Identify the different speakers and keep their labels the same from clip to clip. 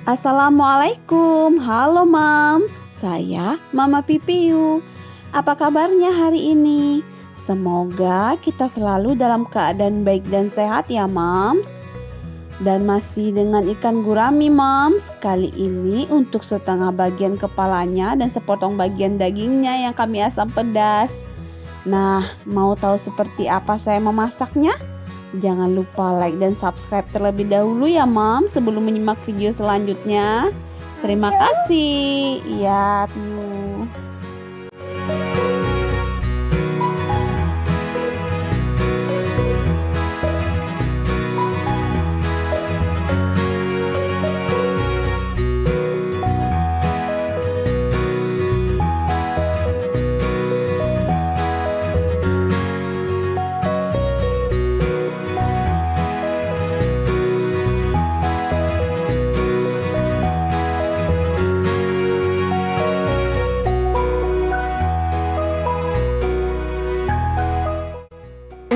Speaker 1: Assalamualaikum, halo Mams. Saya Mama Pipiu. Apa kabarnya hari ini? Semoga kita selalu dalam keadaan baik dan sehat ya Mams. Dan masih dengan ikan gurami Mams. Kali ini untuk setengah bagian kepalanya dan sepotong bagian dagingnya yang kami asam pedas. Nah, mau tahu seperti apa saya memasaknya? Jangan lupa like dan subscribe terlebih dahulu ya Mom sebelum menyimak video selanjutnya. Terima kasih. Ya, Piu.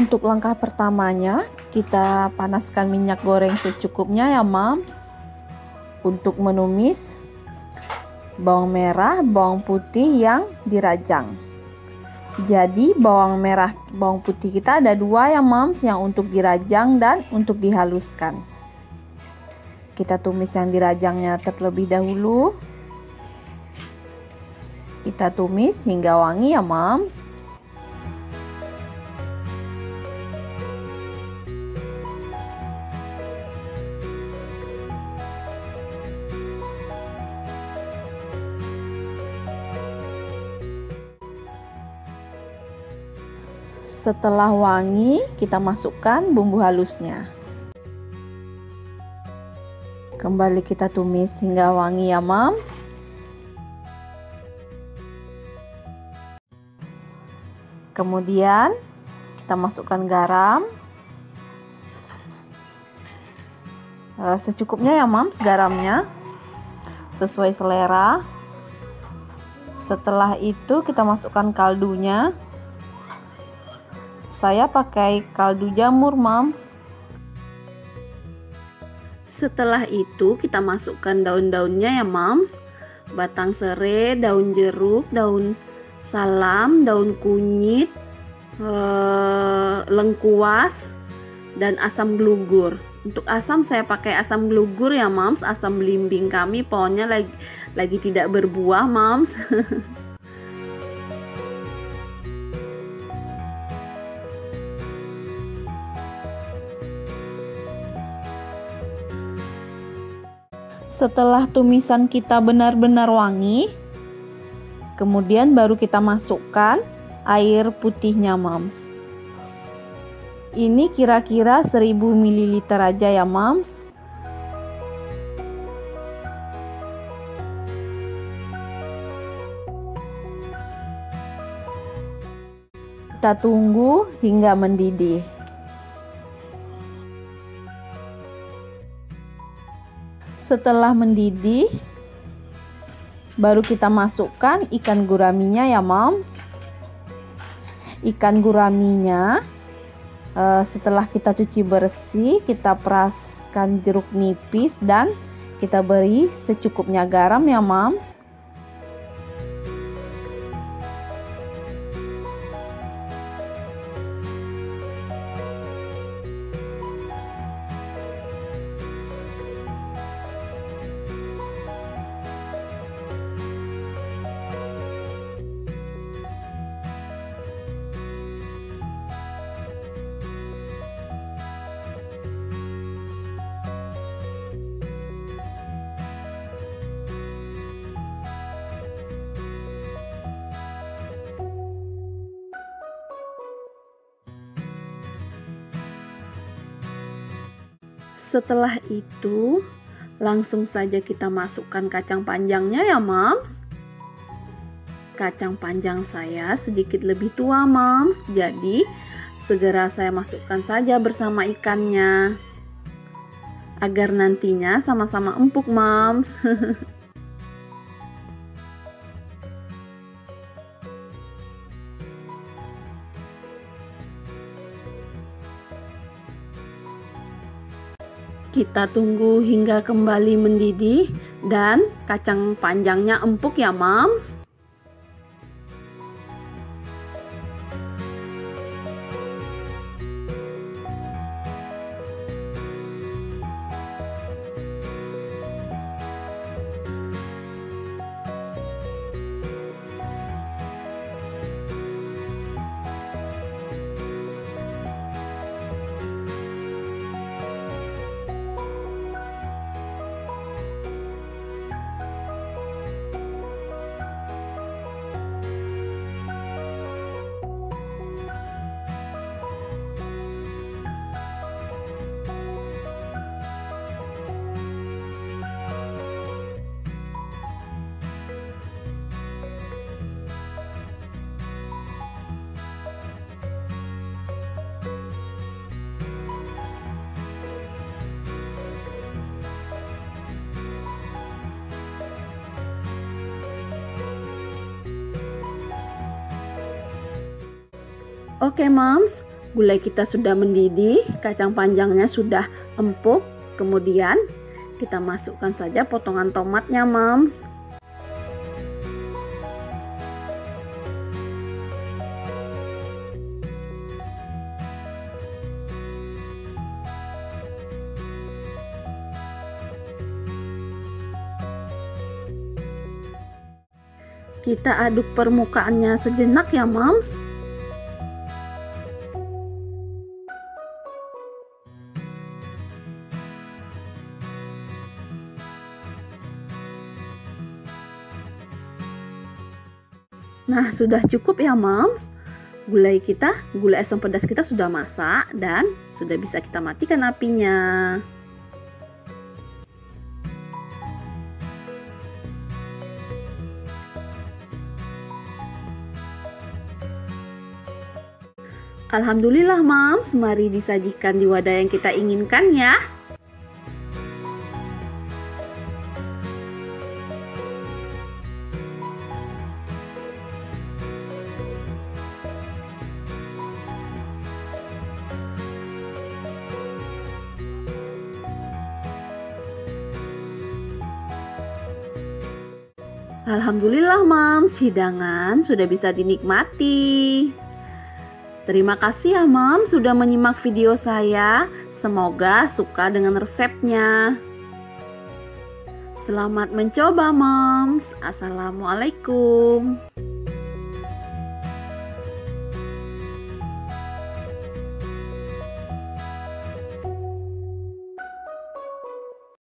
Speaker 1: Untuk langkah pertamanya, kita panaskan minyak goreng secukupnya ya Mams. Untuk menumis bawang merah, bawang putih yang dirajang. Jadi bawang merah, bawang putih kita ada dua ya Mams, yang untuk dirajang dan untuk dihaluskan. Kita tumis yang dirajangnya terlebih dahulu. Kita tumis hingga wangi ya Mams. Setelah wangi, kita masukkan bumbu halusnya. Kembali kita tumis hingga wangi ya Mams. Kemudian kita masukkan garam. Secukupnya ya Mams garamnya, sesuai selera. Setelah itu kita masukkan kaldunya. Saya pakai kaldu jamur Mams. Setelah itu kita masukkan daun-daunnya ya Mams. Batang serai, daun jeruk, daun salam, daun kunyit, lengkuas, dan asam glugur. Untuk asam saya pakai asam glugur ya Mams, asam belimbing kami pohonnya lagi tidak berbuah Mams. Setelah tumisan kita benar-benar wangi, kemudian baru kita masukkan air putihnya Mams. Ini kira-kira 1000 ml aja ya Mams. Kita tunggu hingga mendidih. Setelah mendidih, baru kita masukkan ikan guraminya ya Mams. Ikan guraminya setelah kita cuci bersih, kita peraskan jeruk nipis dan kita beri secukupnya garam ya Mams. Setelah itu, langsung saja kita masukkan kacang panjangnya ya Mams. Kacang panjang saya sedikit lebih tua Mams, jadi segera saya masukkan saja bersama ikannya. Agar nantinya sama-sama empuk Mams. Kita tunggu hingga kembali mendidih dan kacang panjangnya empuk ya Moms. Oke Moms, gulai kita sudah mendidih, kacang panjangnya sudah empuk. Kemudian kita masukkan saja potongan tomatnya Moms. Kita aduk permukaannya sejenak ya Moms. Nah, sudah cukup ya Moms. Gulai asam pedas kita sudah masak dan sudah bisa kita matikan apinya. Alhamdulillah Moms, mari disajikan di wadah yang kita inginkan ya. Alhamdulillah Moms, hidangan sudah bisa dinikmati. Terima kasih ya Moms sudah menyimak video saya. Semoga suka dengan resepnya. Selamat mencoba Moms. Assalamualaikum.